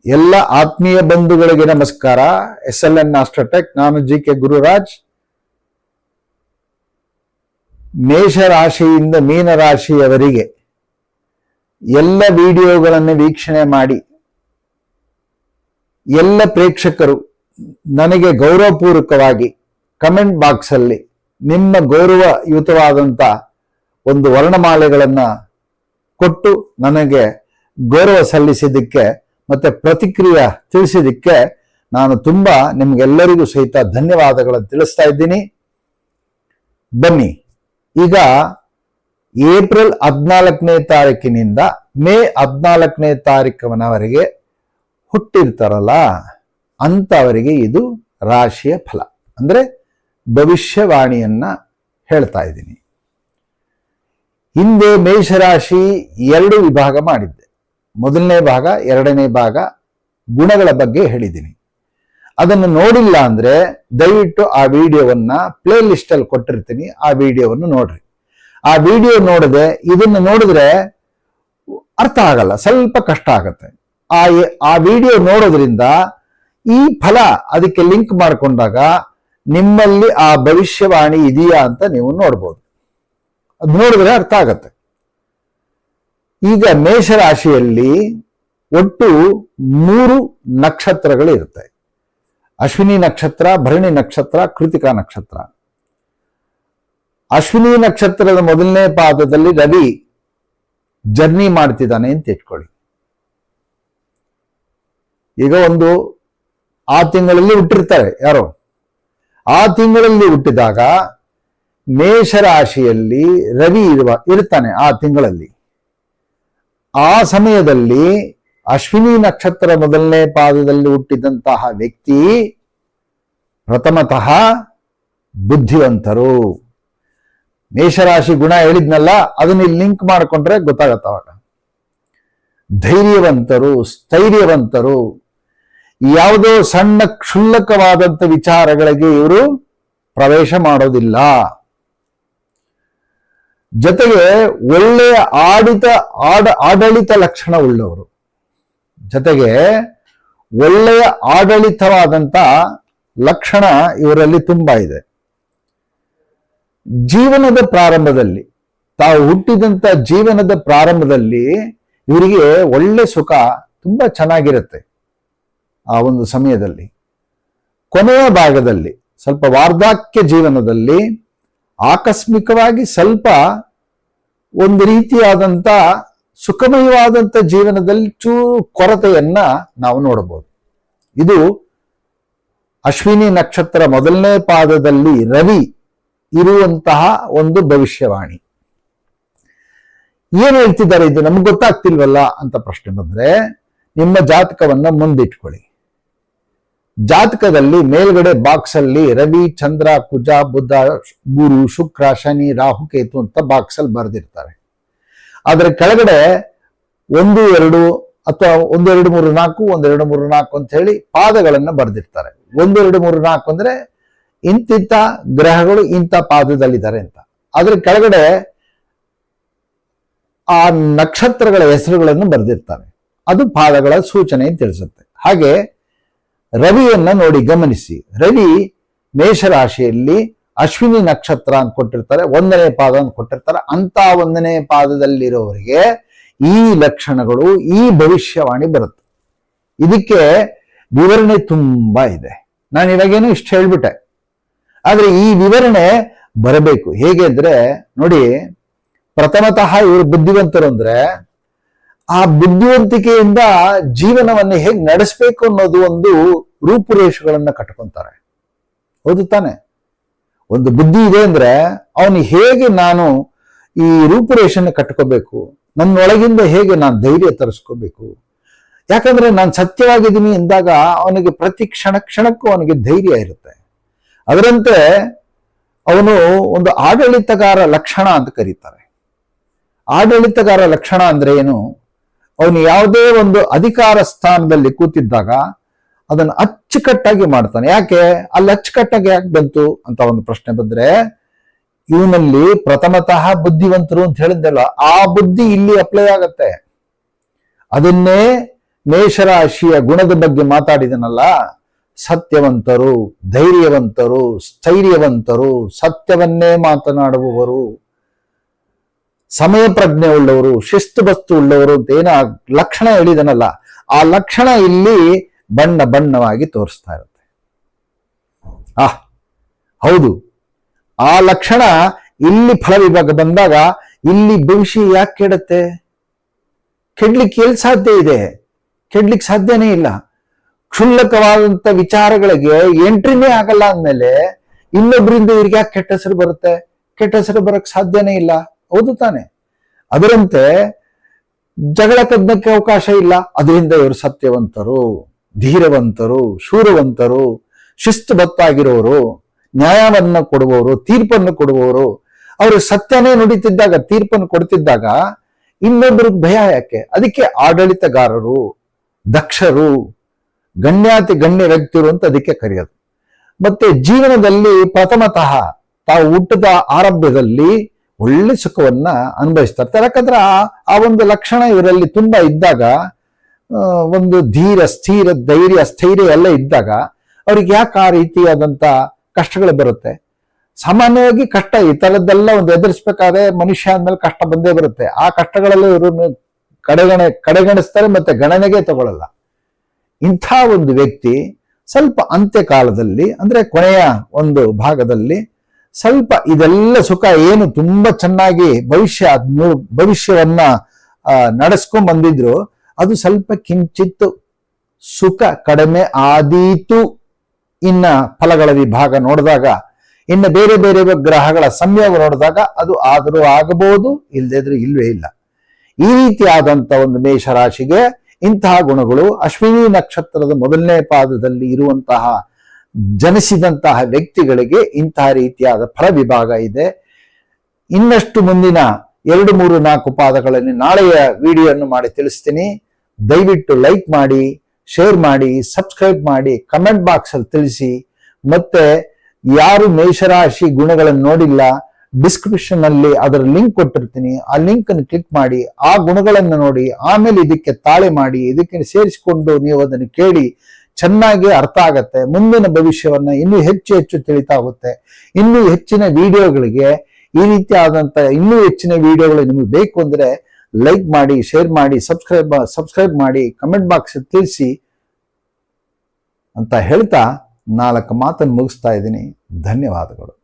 ಎಲ್ಲ ಆತ್ಮೀಯ ಬಂಧುಗಳಿಗೆ ನಮಸ್ಕಾರ. SLN ಆಸ್ಟ್ರೋಟೆಕ್, ನಾನು GK ಗುರುರಾಜ್. ಮೇಷರಾಶಿಯಿಂದ ಮೀನರಾಶಿಯವರಿಗೆ ಎಲ್ಲ ವಿಡಿಯೋಗಳನ್ನು ವೀಕ್ಷಣೆ ಮಾಡಿ ಎಲ್ಲ ಪ್ರೇಕ್ಷಕರು ನನಗೆ ಗೌರವಪೂರ್ವಕವಾಗಿ ಕಮೆಂಟ್ ಬಾಕ್ಸ್ ಅಲ್ಲಿ ನಿಮ್ಮ ಗೌರವಯುತವಾದಂಥ ಒಂದು ವರ್ಣಮಾಲೆಗಳನ್ನು ಕೊಟ್ಟು ನನಗೆ ಗೌರವ ಸಲ್ಲಿಸಿದ್ದಕ್ಕೆ ಮತ್ತೆ ಪ್ರತಿಕ್ರಿಯೆ ತಿಳಿಸಿದ್ದಕ್ಕೆ ನಾನು ತುಂಬಾ ನಿಮ್ಗೆಲ್ಲರಿಗೂ ಸಹಿತ ಧನ್ಯವಾದಗಳನ್ನು ತಿಳಿಸ್ತಾ ಇದ್ದೀನಿ. ಬನ್ನಿ, ಈಗ ಏಪ್ರಿಲ್ 14ನೇ ತಾರೀಕಿನಿಂದ ಮೇ 14ನೇ ತಾರೀಕಿನವರೆಗೆ ಹುಟ್ಟಿರ್ತಾರಲ್ಲ ಅಂತವರಿಗೆ ಇದು ರಾಶಿಯ ಫಲ ಅಂದ್ರೆ ಭವಿಷ್ಯವಾಣಿಯನ್ನ ಹೇಳ್ತಾ ಇದ್ದೀನಿ. ಹಿಂದೆ ಮೇಷರಾಶಿ 2 ವಿಭಾಗ ಮಾಡಿದ್ದೆ. ಮೊದಲನೇ ಭಾಗ, ಎರಡನೇ ಭಾಗ ಗುಣಗಳ ಬಗ್ಗೆ ಹೇಳಿದ್ದೀನಿ. ಅದನ್ನು ನೋಡಿಲ್ಲ ಅಂದ್ರೆ ದಯವಿಟ್ಟು ಆ ವಿಡಿಯೋವನ್ನ ಪ್ಲೇ ಲಿಸ್ಟ್ ಅಲ್ಲಿ ಕೊಟ್ಟಿರ್ತೀನಿ, ಆ ವಿಡಿಯೋವನ್ನು ನೋಡ್ರಿ. ಆ ವಿಡಿಯೋ ನೋಡದೆ ಇದನ್ನು ನೋಡಿದ್ರೆ ಅರ್ಥ ಆಗಲ್ಲ, ಸ್ವಲ್ಪ ಕಷ್ಟ ಆಗತ್ತೆ. ಆ ವಿಡಿಯೋ ನೋಡೋದ್ರಿಂದ ಈ ಫಲ ಅದಕ್ಕೆ ಲಿಂಕ್ ಮಾಡಿಕೊಂಡಾಗ ನಿಮ್ಮಲ್ಲಿ ಆ ಭವಿಷ್ಯವಾಣಿ ಇದೆಯಾ ಅಂತ ನೀವು ನೋಡ್ಬೋದು. ಅದು ನೋಡಿದ್ರೆ ಅರ್ಥ ಆಗತ್ತೆ. ಈಗ ಮೇಷರಾಶಿಯಲ್ಲಿ ಒಟ್ಟು 3 ನಕ್ಷತ್ರಗಳು ಇರುತ್ತೆ. ಅಶ್ವಿನಿ ನಕ್ಷತ್ರ, ಭರಣಿ ನಕ್ಷತ್ರ, ಕೃತಿಕಾ ನಕ್ಷತ್ರ. ಅಶ್ವಿನಿ ನಕ್ಷತ್ರದ ಮೊದಲನೇ ಪಾದದಲ್ಲಿ ರವಿ ಜರ್ನಿ ಮಾಡ್ತಿದ್ದಾನೆ ಅಂತ ಇಟ್ಕೊಳ್ಳಿ. ಈಗ ಆ ತಿಂಗಳಲ್ಲಿ ಹುಟ್ಟಿರ್ತಾರೆ ಯಾರೋ, ಆ ತಿಂಗಳಲ್ಲಿ ಹುಟ್ಟಿದಾಗ ಮೇಷರಾಶಿಯಲ್ಲಿ ರವಿ ಇರ್ತಾನೆ ಆ ತಿಂಗಳಲ್ಲಿ. ಆ ಸಮಯದಲ್ಲಿ ಅಶ್ವಿನಿ ನಕ್ಷತ್ರ ಮೊದಲನೇ ಪಾದದಲ್ಲಿ ಹುಟ್ಟಿದಂತಹ ವ್ಯಕ್ತಿ ಪ್ರಥಮತಃ ಬುದ್ಧಿವಂತರು. ಮೇಷರಾಶಿ ಗುಣ ಹೇಳಿದ್ನಲ್ಲ, ಅದನ್ನ ಇಲ್ಲಿ ಲಿಂಕ್ ಮಾಡಿಕೊಂಡ್ರೆ ಗೊತ್ತಾಗತ್ತವಾಗ. ಧೈರ್ಯವಂತರು, ಸ್ಥೈರ್ಯವಂತರು, ಯಾವುದೋ ಸಣ್ಣ ಕ್ಷುಲ್ಲಕವಾದಂಥ ವಿಚಾರಗಳಿಗೆ ಇವರು ಪ್ರವೇಶ ಮಾಡೋದಿಲ್ಲ. ಜೊತೆಗೆ ಒಳ್ಳೆಯ ಆಡಳಿತ ಲಕ್ಷಣ ಉಳ್ಳವರು, ಜೊತೆಗೆ ಒಳ್ಳೆಯ ಆಡಳಿತವಾದಂಥ ಲಕ್ಷಣ ಇವರಲ್ಲಿ ತುಂಬಾ ಇದೆ. ಜೀವನದ ಪ್ರಾರಂಭದಲ್ಲಿ, ತಾವು ಹುಟ್ಟಿದಂಥ ಜೀವನದ ಪ್ರಾರಂಭದಲ್ಲಿ ಇವರಿಗೆ ಒಳ್ಳೆ ಸುಖ ತುಂಬಾ ಚೆನ್ನಾಗಿರುತ್ತೆ. ಆ ಒಂದು ಸಮಯದಲ್ಲಿ ಕೊನೆಯ ಭಾಗದಲ್ಲಿ ಸ್ವಲ್ಪ ವಾರ್ಧಕ್ಯ ಜೀವನದಲ್ಲಿ ಆಕಸ್ಮಿಕವಾಗಿ ಸ್ವಲ್ಪ ಒಂದು ರೀತಿಯಾದಂಥ ಸುಖಮಯವಾದಂಥ ಜೀವನದಲ್ಲಿ ಚೂರು ಕೊರತೆಯನ್ನ ನಾವು ನೋಡಬಹುದು. ಇದು ಅಶ್ವಿನಿ ನಕ್ಷತ್ರ ಮೊದಲನೇ ಪಾದದಲ್ಲಿ ರವಿ ಇರುವಂತಹ ಒಂದು ಭವಿಷ್ಯವಾಣಿ. ಏನ್ ಹೇಳ್ತಿದ್ದಾರೆ, ಇದು ನಮ್ಗೆ ಗೊತ್ತಾಗ್ತಿಲ್ವಲ್ಲ ಅಂತ ಪ್ರಶ್ನೆ ಬಂದ್ರೆ ನಿಮ್ಮ ಜಾತಕವನ್ನ ಮುಂದಿಟ್ಕೊಳ್ಳಿ. ಜಾತಕದಲ್ಲಿ ಮೇಲ್ಗಡೆ ಬಾಕ್ಸ್ ಅಲ್ಲಿ ರವಿ, ಚಂದ್ರ, ಕುಜ, ಬುಧ, ಗುರು, ಶುಕ್ರ, ಶನಿ, ರಾಹು, ಕೇತು ಅಂತ ಬಾಕ್ಸ್ ಅಲ್ಲಿ ಬರೆದಿರ್ತಾರೆ. ಅದರ ಕೆಳಗಡೆ 1, 2 ಅಥವಾ 1, 2, 3, 4, 1, 2, 3, 4 ಅಂತ ಹೇಳಿ ಪಾದಗಳನ್ನ ಬರೆದಿರ್ತಾರೆ. 1, 2, 3, 4 ಅಂದ್ರೆ ಇಂತಿಂತ ಗ್ರಹಗಳು ಇಂಥ ಪಾದದಲ್ಲಿದ್ದಾರೆ ಅಂತ. ಅದ್ರ ಕೆಳಗಡೆ ಆ ನಕ್ಷತ್ರಗಳ ಹೆಸರುಗಳನ್ನು ಬರೆದಿರ್ತಾರೆ. ಅದು ಪಾದಗಳ ಸೂಚನೆ ತಿಳಿಸುತ್ತೆ. ಹಾಗೆ ರವಿಯನ್ನ ನೋಡಿ ಗಮನಿಸಿ. ರವಿ ಮೇಷರಾಶಿಯಲ್ಲಿ ಅಶ್ವಿನಿ ನಕ್ಷತ್ರ ಅಂತ ಕೊಟ್ಟಿರ್ತಾರೆ, 1ನೇ ಪಾದ ಅಂತ ಕೊಟ್ಟಿರ್ತಾರೆ. ಅಂತ 1ನೇ ಪಾದದಲ್ಲಿರೋವರಿಗೆ ಈ ಲಕ್ಷಣಗಳು, ಈ ಭವಿಷ್ಯವಾಣಿ ಬರುತ್ತೆ. ಇದಕ್ಕೆ ವಿವರಣೆ ತುಂಬಾ ಇದೆ. ನಾನು ಇವಾಗೇನು ಇಷ್ಟು ಹೇಳ್ಬಿಟ್ಟೆ, ಆದ್ರೆ ಈ ವಿವರಣೆ ಬರಬೇಕು. ಹೇಗೆ ಅಂದ್ರೆ ನೋಡಿ, ಪ್ರಥಮತಃ ಇವರು ಬುದ್ಧಿವಂತರು ಅಂದ್ರೆ ಆ ಬುದ್ಧಿವಂತಿಕೆಯಿಂದ ಜೀವನವನ್ನು ಹೇಗೆ ನಡೆಸಬೇಕು ಅನ್ನೋದು ಒಂದು ರೂಪುರೇಷೆಗಳನ್ನ ಕಟ್ಕೊಂತಾರೆ. ಹೌದು ತಾನೆ? ಒಂದು ಬುದ್ಧಿ ಇದೆ ಅಂದ್ರೆ ಅವನು ಹೇಗೆ ನಾನು ಈ ರೂಪುರೇಷೆಯನ್ನು ಕಟ್ಕೋಬೇಕು, ನನ್ನೊಳಗಿಂದ ಹೇಗೆ ನಾನು ಧೈರ್ಯ ತರಿಸ್ಕೋಬೇಕು. ಯಾಕಂದ್ರೆ ನಾನು ಸತ್ಯವಾಗಿದ್ದೀನಿ ಎಂದಾಗ ಅವನಿಗೆ ಪ್ರತಿ ಕ್ಷಣಕ್ಕೂ ಅವನಿಗೆ ಧೈರ್ಯ ಇರುತ್ತೆ. ಅದರಂತೆ ಅವನು ಒಂದು ಆಡಳಿತಗಾರ ಲಕ್ಷಣ ಅಂತ ಕರೀತಾರೆ. ಆಡಳಿತಗಾರ ಲಕ್ಷಣ ಅಂದ್ರೆ ಏನು? ಅವನು ಯಾವುದೇ ಒಂದು ಅಧಿಕಾರ ಸ್ಥಾನದಲ್ಲಿ ಕೂತಿದ್ದಾಗ ಅದನ್ನು ಅಚ್ಚುಕಟ್ಟಾಗಿ ಮಾಡ್ತಾನೆ. ಯಾಕೆ ಅಲ್ಲಿ ಅಚ್ಚುಕಟ್ಟಾಗಿ ಯಾಕೆ ಬಂತು ಅಂತ ಒಂದು ಪ್ರಶ್ನೆ ಬಂದ್ರೆ, ಇವನಲ್ಲಿ ಪ್ರಥಮತಃ ಬುದ್ಧಿವಂತರು ಅಂತ ಹೇಳಿದ್ದಲ್ಲ, ಆ ಬುದ್ಧಿ ಇಲ್ಲಿ ಅಪ್ಲೈ ಆಗತ್ತೆ. ಅದನ್ನೇ ಮೇಷರಾಶಿಯ ಗುಣದ ಬಗ್ಗೆ ಮಾತಾಡಿದನಲ್ಲ, ಸತ್ಯವಂತರು, ಧೈರ್ಯವಂತರು, ಸ್ಥೈರ್ಯವಂತರು, ಸತ್ಯವನ್ನೇ ಮಾತನಾಡುವವರು, ಸಮಯ ಪ್ರಜ್ಞೆ ಉಳ್ಳವರು, ಶಿಸ್ತುಬಸ್ತು ಉಳ್ಳವರು ಅಂತ ಏನ ಲಕ್ಷಣ ಹೇಳಿದನಲ್ಲ, ಆ ಲಕ್ಷಣ ಇಲ್ಲಿ ಬಣ್ಣ ಬಣ್ಣವಾಗಿ ತೋರಿಸ್ತಾ ಇರುತ್ತೆ. ಹೌದು, ಆ ಲಕ್ಷಣ ಇಲ್ಲಿ ಫಲ ವಿಭಾಗ ಬಂದಾಗ ಇಲ್ಲಿ ಭವಿಷ್ಯ ಯಾಕೆ ಕೆಡುತ್ತೆ? ಕೆಡ್ಲಿಕ್ಕೆ ಎಲ್ಲಿ ಸಾಧ್ಯ ಇದೆ? ಕೆಡ್ಲಿಕ್ಕೆ ಸಾಧ್ಯನೇ ಇಲ್ಲ. ಕ್ಷುಲ್ಲಕವಾದಂತ ವಿಚಾರಗಳಿಗೆ ಎಂಟ್ರಿನೇ ಆಗಲ್ಲ ಅಂದ್ಮೇಲೆ ಇನ್ನೊಬ್ಬರಿಂದ ಇವ್ರಿಗೆ ಯಾಕೆ ಕೆಟ್ಟ ಹೆಸರು ಬರುತ್ತೆ? ಕೆಟ್ಟ ಹೆಸರು ಬರಕ್ ಸಾಧ್ಯನೇ ಇಲ್ಲ. ಹೌದು ತಾನೆ? ಅದರಂತೆ ಜಗಳ ಕದ್ದಕ್ಕೆ ಅವಕಾಶ ಇಲ್ಲ. ಅದರಿಂದ ಇವರು ಸತ್ಯವಂತರು, ಧೀರವಂತರು, ಶೂರವಂತರು, ಶಿಸ್ತುಬತ್ತಾಗಿರೋರು, ನ್ಯಾಯವನ್ನು ಕೊಡುವವರು, ತೀರ್ಪನ್ನು ಕೊಡುವವರು. ಅವರು ಸತ್ಯನೇ ನುಡಿತಿದ್ದಾಗ, ತೀರ್ಪನ್ನು ಕೊಡ್ತಿದ್ದಾಗ ಇನ್ನೊಬ್ಬರಿಗೆ ಭಯ ಯಾಕೆ? ಅದಕ್ಕೆ ಆಡಳಿತಗಾರರು, ದಕ್ಷರು, ಗಣ್ಯಾತಿ ಗಣ್ಯ ವ್ಯಕ್ತಿರು ಅಂತ ಅದಕ್ಕೆ ಕರೆಯೋದು. ಮತ್ತೆ ಜೀವನದಲ್ಲಿ ಪ್ರಥಮತಃ ತಾವು ಹುಟ್ಟದ ಆರಂಭದಲ್ಲಿ ಒಳ್ಳೆ ಸುಖವನ್ನ ಅನುಭವಿಸ್ತಾ ಇರ್ತಾರೆ. ಯಾಕಂದ್ರೆ ಆ ಒಂದು ಲಕ್ಷಣ ಇವರಲ್ಲಿ ತುಂಬಾ ಇದ್ದಾಗ, ಒಂದು ಧೀರ, ಸ್ಥಿರ, ಧೈರ್ಯ, ಸ್ಥೈರ್ಯ ಎಲ್ಲ ಇದ್ದಾಗ ಅವ್ರಿಗೆ ಯಾಕೆ ಆ ರೀತಿಯಾದಂತ ಕಷ್ಟಗಳು ಬರುತ್ತೆ? ಸಾಮಾನ್ಯವಾಗಿ ಕಷ್ಟ ಈ ತರದ್ದೆಲ್ಲ ಒಂದು ಎದುರಿಸ್ಬೇಕಾದ್ರೆ ಮನುಷ್ಯ ಅಂದ್ಮೇಲೆ ಕಷ್ಟ ಬಂದೇ ಬರುತ್ತೆ. ಆ ಕಷ್ಟಗಳಲ್ಲಿ ಇವ್ರನ್ನು ಕಡೆಗಣಿಸ್ತಾರೆ, ಮತ್ತೆ ಗಣನೆಗೆ ತಗೊಳ್ಳಲ್ಲ. ಇಂಥ ಒಂದು ವ್ಯಕ್ತಿ ಸ್ವಲ್ಪ ಅಂತ್ಯಕಾಲದಲ್ಲಿ, ಅಂದ್ರೆ ಕೊನೆಯ ಒಂದು ಭಾಗದಲ್ಲಿ ಸ್ವಲ್ಪ ಇದೆಲ್ಲ ಸುಖ ಏನು ತುಂಬಾ ಚೆನ್ನಾಗಿ ಭವಿಷ್ಯವನ್ನ ನಡೆಸ್ಕೊಂಡ್ ಬಂದಿದ್ರು, ಅದು ಸ್ವಲ್ಪ ಕಿಂಚಿತ್ತು ಸುಖ ಕಡಿಮೆ ಆದೀತು. ಇನ್ನ ಫಲಗಳ ವಿಭಾಗ ನೋಡಿದಾಗ, ಇನ್ನು ಬೇರೆ ಬೇರೆ ಗ್ರಹಗಳ ಸಂಯೋಗ ನೋಡಿದಾಗ ಅದು ಆದರೂ ಆಗಬಹುದು, ಇಲ್ಲದಿದ್ರು ಇಲ್ವೇ ಇಲ್ಲ. ಈ ರೀತಿಯಾದಂತ ಒಂದು ಮೇಷರಾಶಿಗೆ ಇಂತಹ ಗುಣಗಳು ಅಶ್ವಿನಿ ನಕ್ಷತ್ರದ ಮೊದಲನೇ ಪಾದದಲ್ಲಿ ಇರುವಂತಹ ಜನಿಸಿದಂತಹ ವ್ಯಕ್ತಿಗಳಿಗೆ ಇಂತಹ ರೀತಿಯಾದ ಫಲ ವಿಭಾಗ ಇದೆ. ಇನ್ನಷ್ಟು ಮುಂದಿನ 2, 3, 4 ಪಾದಗಳಲ್ಲಿ ನಾಳೆಯ ವಿಡಿಯೋವನ್ನು ಮಾಡಿ ತಿಳಿಸ್ತೀನಿ. ದಯವಿಟ್ಟು ಲೈಕ್ ಮಾಡಿ, ಶೇರ್ ಮಾಡಿ, ಸಬ್ಸ್ಕ್ರೈಬ್ ಮಾಡಿ, ಕಮೆಂಟ್ ಬಾಕ್ಸ್ ಅಲ್ಲಿ ತಿಳಿಸಿ. ಮತ್ತೆ ಯಾರು ಮೇಷರಾಶಿ ಗುಣಗಳನ್ನು ನೋಡಿಲ್ಲ, ಡಿಸ್ಕ್ರಿಪ್ಷನ್ ಅಲ್ಲಿ ಅದರ ಲಿಂಕ್ ಕೊಟ್ಟಿರ್ತೀನಿ, ಆ ಲಿಂಕ್ ಅನ್ನು ಕ್ಲಿಕ್ ಮಾಡಿ, ಆ ಗುಣಗಳನ್ನು ನೋಡಿ, ಆಮೇಲೆ ಇದಕ್ಕೆ ತಾಳೆ ಮಾಡಿ, ಇದಕ್ಕೆ ಸೇರಿಸಿಕೊಂಡು ನೀವು ಅದನ್ನು ಕೇಳಿ, ಚೆನ್ನಾಗಿ ಅರ್ಥ ಆಗತ್ತೆ. ಮುಂದಿನ ಭವಿಷ್ಯವನ್ನ ಇನ್ನೂ ಹೆಚ್ಚು ಹೆಚ್ಚು ತಿಳಿತಾ ಹೋಗುತ್ತೆ. ಇನ್ನೂ ಹೆಚ್ಚಿನ ವಿಡಿಯೋಗಳಿಗೆ, ಈ ರೀತಿ ಆದಂತ ಇನ್ನೂ ಹೆಚ್ಚಿನ ವಿಡಿಯೋಗಳು ನಿಮಗೆ ಬೇಕು ಅಂದ್ರೆ ಲೈಕ್ ಮಾಡಿ, ಶೇರ್ ಮಾಡಿ, ಸಬ್ಸ್ಕ್ರೈಬ್ ಮಾಡಿ, ಕಮೆಂಟ್ ಬಾಕ್ಸ್ ತಿಳಿಸಿ ಅಂತ ಹೇಳ್ತಾ 4 ಮಾತನ್ನು ಮುಗಿಸ್ತಾ ಇದ್ದೀನಿ. ಧನ್ಯವಾದಗಳು.